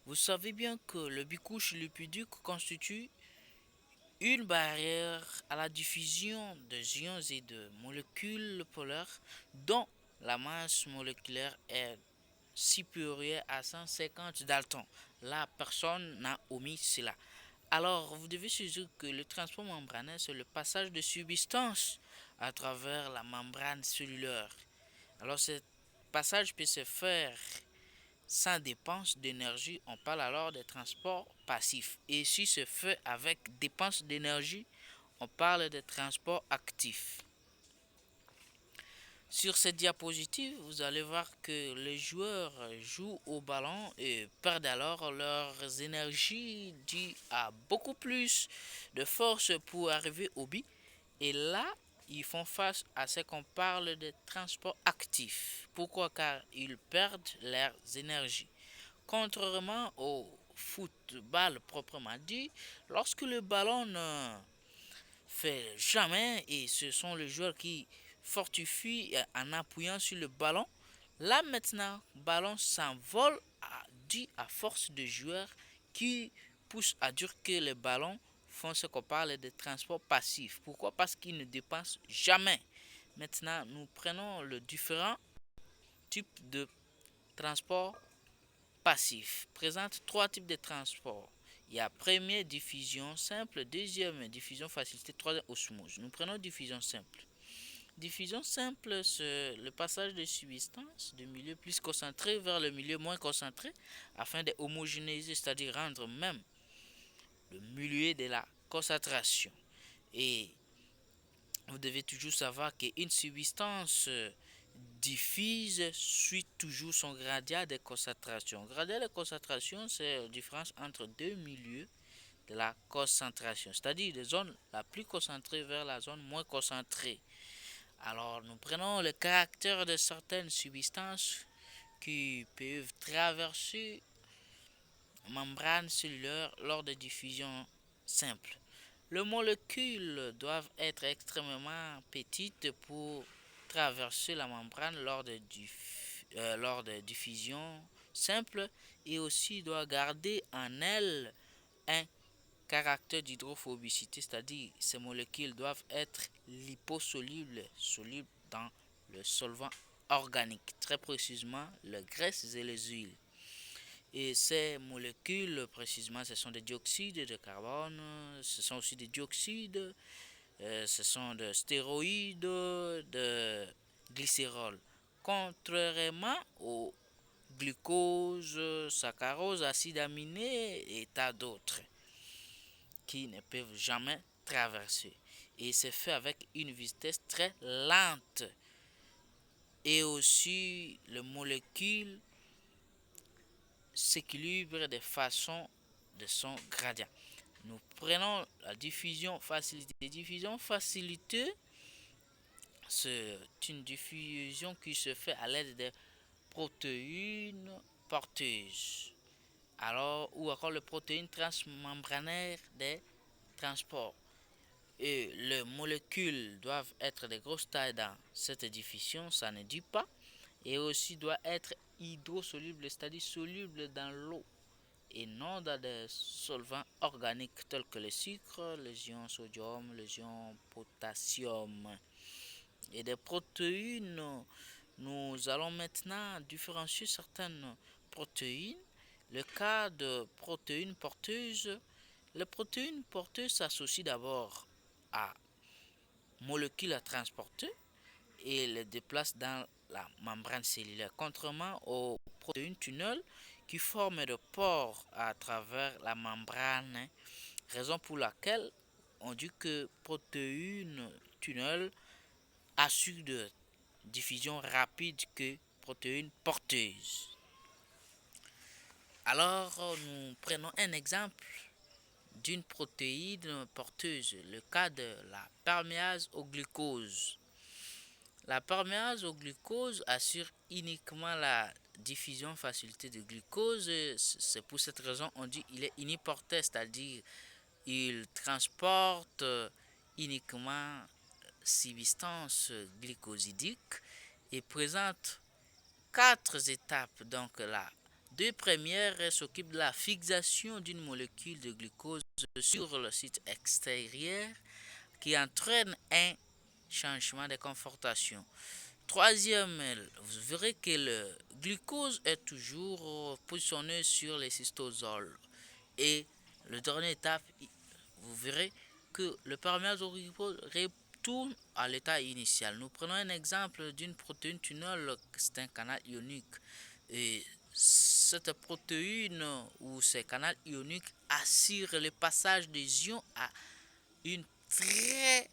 Vous savez bien que le bicouche lipidique constitue une barrière à la diffusion de ions et de molécules polaires dont la masse moléculaire est supérieure à 150 daltons. La personne n'a omis cela. Alors, vous devez saisir que le transport membraneux, c'est le passage de substances à travers la membrane cellulaire. Alors, ce passage peut se faire sans dépense d'énergie, on parle alors de transport passif. Et si se fait avec dépense d'énergie, on parle de transport actif. Sur cette diapositive, vous allez voir que les joueurs jouent au ballon et perdent alors leurs énergies dues à beaucoup plus de force pour arriver au but. Et là, ils font face à ce qu'on parle de transport actif. Pourquoi? Car ils perdent leurs énergies. Contrairement au football proprement dit, lorsque le ballon ne fait jamais et ce sont les joueurs qui fortifient en appuyant sur le ballon, là maintenant, le ballon s'envole dû à force de joueurs qui poussent à dire que les ballons font ce qu'on parle de transport passif. Pourquoi? Parce qu'ils ne dépensent jamais. Maintenant, nous prenons le différent type de transport passif présente trois types de transport. Il y a première diffusion simple, deuxième diffusion facilitée, troisième osmose. Nous prenons diffusion simple. Diffusion simple, c'est le passage de substances de milieu plus concentré vers le milieu moins concentré afin de homogénéiser, c'est-à-dire rendre même le milieu de la concentration. Et vous devez toujours savoir qu'une substance diffuse suit toujours son gradient de concentration. Gradient de concentration, c'est la différence entre deux milieux de la concentration, c'est-à-dire de zone la plus concentrée vers la zone moins concentrée. Alors, nous prenons le caractère de certaines substances qui peuvent traverser la membrane cellulaire lors de diffusion simple. Les molécules doivent être extrêmement petites pour traverser la membrane lors de diffusion simple et aussi doit garder en elles un caractère d'hydrophobicité, c'est-à-dire ces molécules doivent être liposolubles, solubles dans le solvant organique, très précisément les graisses et les huiles. Et ces molécules, précisément, ce sont des dioxydes de carbone, ce sont aussi des dioxydes, ce sont des stéroïdes, de glycérol. Contrairement au glucose, saccharose, acide aminé et tas d'autres qui ne peuvent jamais traverser. Et c'est fait avec une vitesse très lente. Et aussi, les molécules s'équilibrent de façon de son gradient. Nous prenons la diffusion facilitée. Diffusion facilitée, c'est une diffusion qui se fait à l'aide de protéines porteuses. Alors, ou encore les protéines transmembranaires des transports. Et les molécules doivent être de grosses tailles dans cette diffusion, ça ne dit pas. Et aussi doit être hydrosoluble, c'est-à-dire soluble dans l'eau et non dans des solvants organiques tels que le sucre, les ions sodium, les ions potassium. Et des protéines, nous allons maintenant différencier certaines protéines. Le cas de protéines porteuses, les protéines porteuses s'associent d'abord à molécules à transporter et les déplacent dans la membrane cellulaire, contrairement aux protéines tunnels qui forment des pores à travers la membrane, raison pour laquelle on dit que protéines tunnels assurent de diffusion rapide que protéines porteuses. Alors, nous prenons un exemple d'une protéine porteuse, le cas de la perméase au glucose. La perméase au glucose assure uniquement la diffusion facilitée de glucose. C'est pour cette raison qu'on dit qu'il est uniporteur, c'est-à-dire il transporte uniquement substance glycosidique et présente quatre étapes. Donc la deux premières s'occupent de la fixation d'une molécule de glucose sur le site extérieur qui entraîne un changement de confortation. Troisième, vous verrez que le glucose est toujours positionné sur les cystosols. Et le dernier étape, vous verrez que le perméable au glucose retourne à l'état initial. Nous prenons un exemple d'une protéine tunnel, c'est un canal ionique. Et cette protéine ou ces canaux ioniques assurent le passage des ions à une très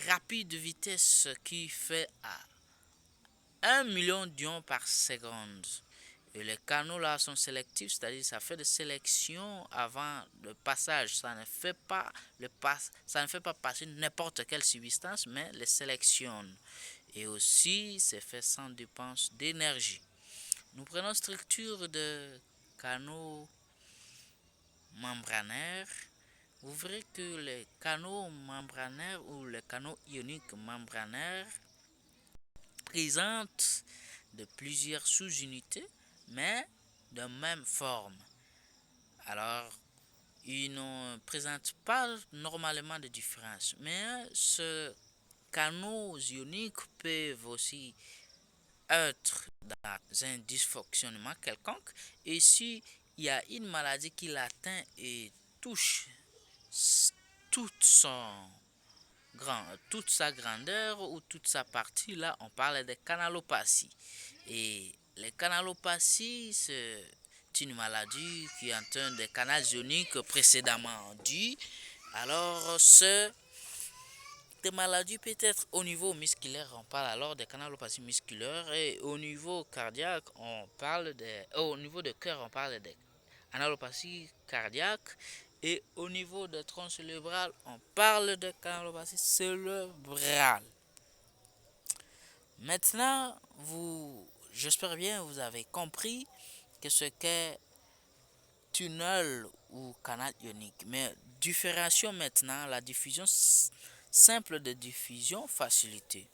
rapide vitesse qui fait à 1 million d'ions par seconde. Et les canaux là sont sélectifs, c'est-à-dire ça fait de sélection avant le passage. Ça ne fait pas passer n'importe quelle substance, mais les sélectionne. Et aussi, c'est fait sans dépense d'énergie. Nous prenons structure de canaux membranaires. Vous verrez que les canaux membranaires ou les canaux ioniques membranaires présentent de plusieurs sous-unités, mais de même forme. Alors, ils ne présentent pas normalement de différence, mais ces canaux ioniques peuvent aussi être dans un dysfonctionnement quelconque, et si il y a une maladie qui l'atteint et touche toute son toute sa grandeur ou toute sa partie, là on parle de canalopathie. Et les canalopathies, c'est une maladie qui atteint des canaux ioniques précédemment dit. Alors des maladies peut-être au niveau musculaire, on parle alors des canalopathies musculaires, et au niveau cardiaque, au niveau de cœur, on parle des canalopathies cardiaques, et au niveau de tronc cérébral, on parle de canalopathie cérébrale. Maintenant, j'espère bien vous avez compris que ce qu'est tunnel ou canal ionique. Mais différencions maintenant la diffusion simple de diffusion facilitée.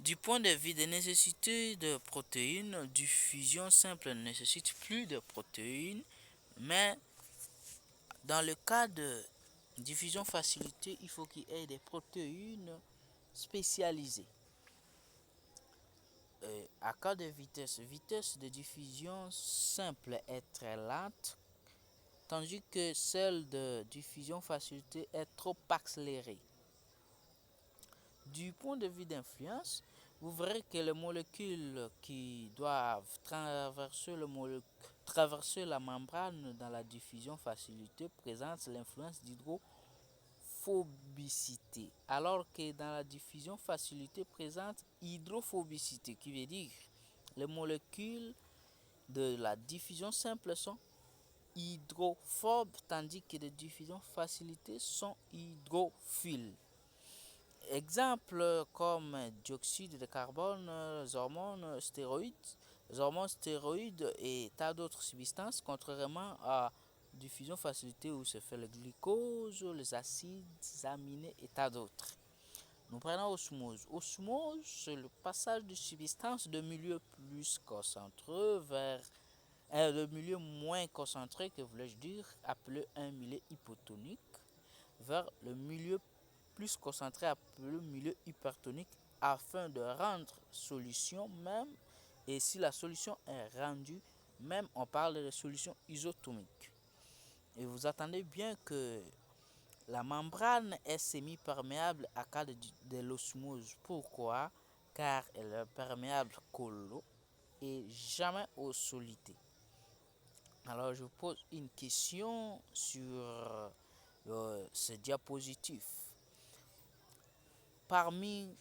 Du point de vue des nécessités de protéines, diffusion simple ne nécessite plus de protéines, mais dans le cas de diffusion facilitée, il faut qu'il y ait des protéines spécialisées. À cas de vitesse de diffusion simple est très lente, tandis que celle de diffusion facilitée est trop accélérée. Du point de vue d'influence, vous verrez que les molécules qui doivent traverser la membrane dans la diffusion facilitée présentent l'influence d'hydrophobicité, alors que dans la diffusion facilitée présente hydrophobicité, qui veut dire les molécules de la diffusion simple sont hydrophobes, tandis que les diffusions facilitées sont hydrophiles. Exemples comme dioxyde de carbone, les hormones stéroïdes et tas d'autres substances, contrairement à diffusion facilitée où se fait le glucose, les acides aminés et tas d'autres. Nous prenons osmose. Osmose, c'est le passage de substances de milieu plus concentré vers le milieu moins concentré, que voulais-je dire, appelé un milieu hypotonique, vers le milieu plus concentré appelé milieu hypertonique, afin de rendre solution même, et si la solution est rendue même, on parle de solution isotomique. Et vous attendez bien que la membrane est semi-perméable à cas de l'osmose. Pourquoi? Car elle est perméable qu'à l'eau et jamais aux solidités. Alors je vous pose une question sur ce diapositive. Parmi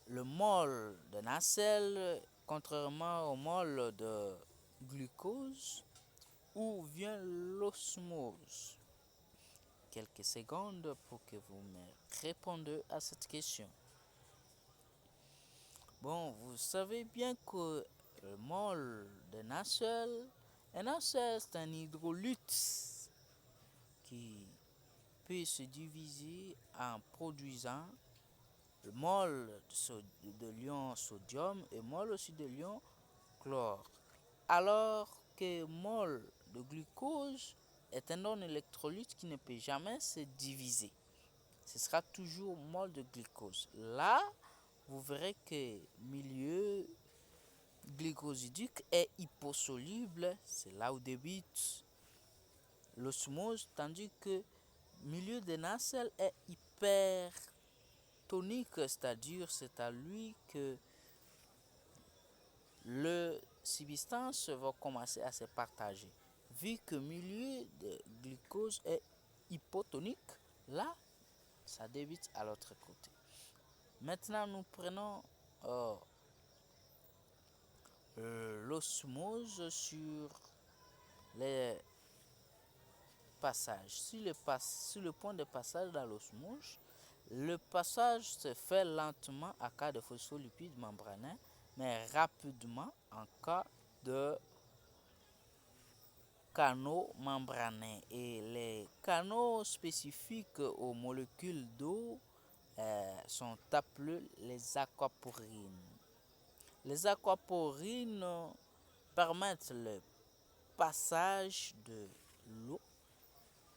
le mol de nacelle, contrairement au mol de glucose, où vient l'osmose? Quelques secondes pour que vous me répondiez à cette question. Bon, vous savez bien que le mol de nacelle, un nacelle c'est un hydrolyte qui peut se diviser en produisant le mol de l'ion sodium et mol aussi de l'ion chlore. alors que mol de glucose est un non-électrolyte qui ne peut jamais se diviser. Ce sera toujours mol de glucose. Là, vous verrez que milieu glycosidique est hyposoluble, c'est là où débute l'osmose, tandis que milieu de nacelle est hypertonique, c'est-à-dire c'est à lui que le substance va commencer à se partager. Vu que milieu de glucose est hypotonique, là, ça débute à l'autre côté. Maintenant, nous prenons l'osmose sur les passages. Sur le point de passage dans l'osmose, le passage se fait lentement en cas de phospholipides membraneux, mais rapidement en cas de canaux membraneux. Et les canaux spécifiques aux molécules d'eau sont appelés les aquaporines. Les aquaporines permettent le passage de l'eau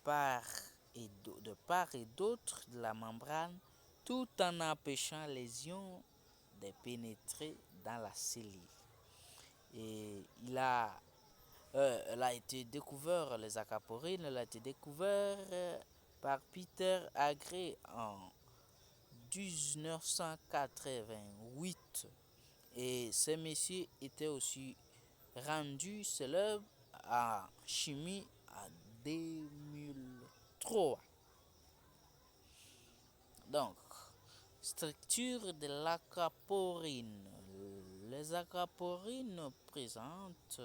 de part et d'autre de la membrane tout en empêchant les ions de pénétrer dans la cellule. Et elle a été découvert, les aquaporines, elle a été découvert par Peter Agré en 1988. Et ce monsieur était aussi rendu célèbre en chimie en 2003. Donc, structure de l'aquaporine. Les aquaporines présentent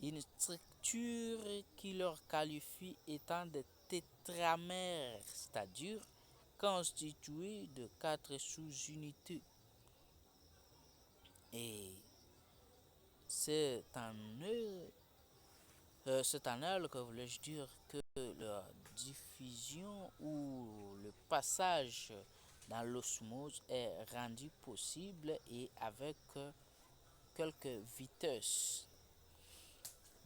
une structure qui leur qualifie étant des tétramères, c'est-à-dire constituées de 4 sous-unités. Et c'est en elle que voulais-je dire que la diffusion ou le passage dans l'osmose est rendu possible et avec quelques vitesses.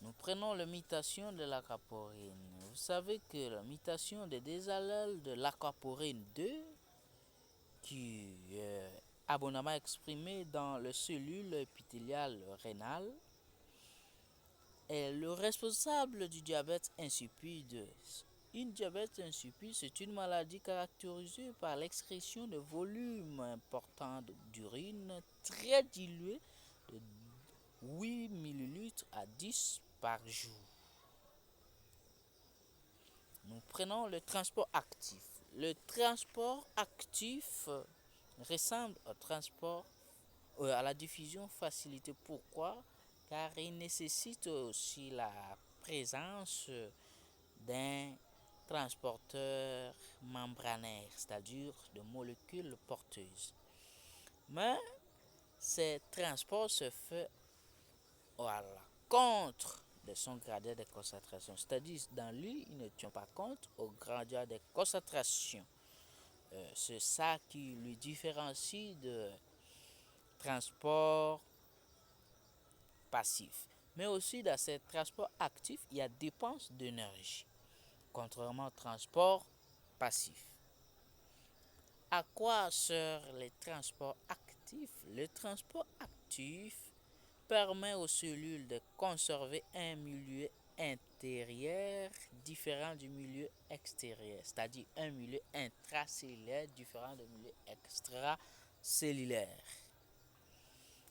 Nous prenons la mutation de l'aquaporine. Vous savez que la mutation des désallèles de l'aquaporine 2, qui est abondamment exprimée dans les cellules épithéliales rénales, est le responsable du diabète insipide. Une diabète insipide, c'est une maladie caractérisée par l'excrétion de volumes importants d'urine très dilués de 8 ml à 10 par jour. Nous prenons le transport actif. Le transport actif ressemble au transport à la diffusion facilitée. Pourquoi? Car il nécessite aussi la présence d'un transporteur membranaire, c'est-à-dire de molécules porteuses. Mais ce transport se fait à la contre de son gradient de concentration, c'est-à-dire dans lui, il ne tient pas compte au gradient de concentration. C'est ça qui lui différencie de transport passif. Mais aussi dans ces transports actifs, il y a dépense d'énergie, contrairement au transport passif. À quoi sert le transport actif? Le transport actif permet aux cellules de conserver un milieu intérieur différent du milieu extérieur, c'est-à-dire un milieu intracellulaire différent du milieu extracellulaire.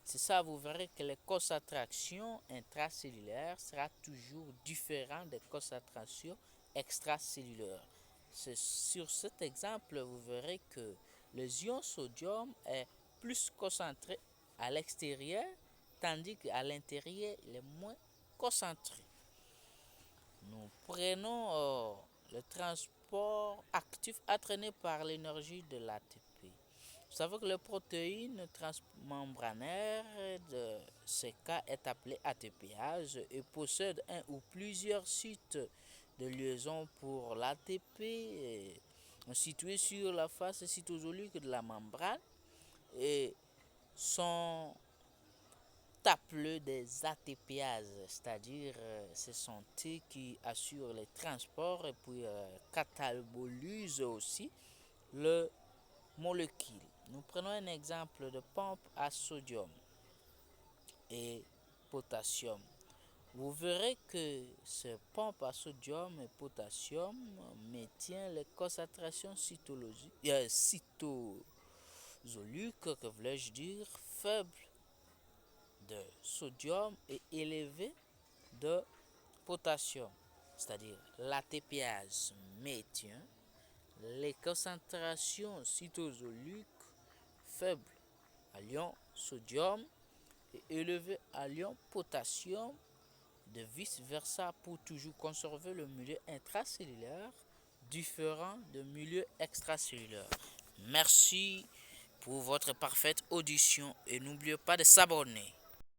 C'est ça, vous verrez que les concentrations intracellulaires sera toujours différentes des concentrations extracellulaires. C'est sur cet exemple, vous verrez que les ions sodium est plus concentré à l'extérieur, tandis qu'à l'intérieur, il est moins concentré. Nous prenons le transport actif entraîné par l'énergie de l'ATP. Vous savez que les protéines transmembranaires de ce cas est appelé ATPase et possède un ou plusieurs sites de liaison pour l'ATP situés sur la face cytosolique de la membrane et sont appelé des ATPases, c'est-à-dire ce sont eux qui assurent les transports et puis catabolisent aussi le molécule. Nous prenons un exemple de pompe à sodium et potassium. Vous verrez que ce pompe à sodium et potassium maintient les concentrations cytosoliques, que voulais-je dire, faibles de sodium et élevées de potassium. C'est-à-dire l'ATPase maintient les concentrations cytosoliques faibles à l'ion sodium et élevées à l'ion potassium, de vice-versa, pour toujours conserver le milieu intracellulaire différent du milieu extracellulaire. Merci pour votre parfaite audition et n'oubliez pas de s'abonner.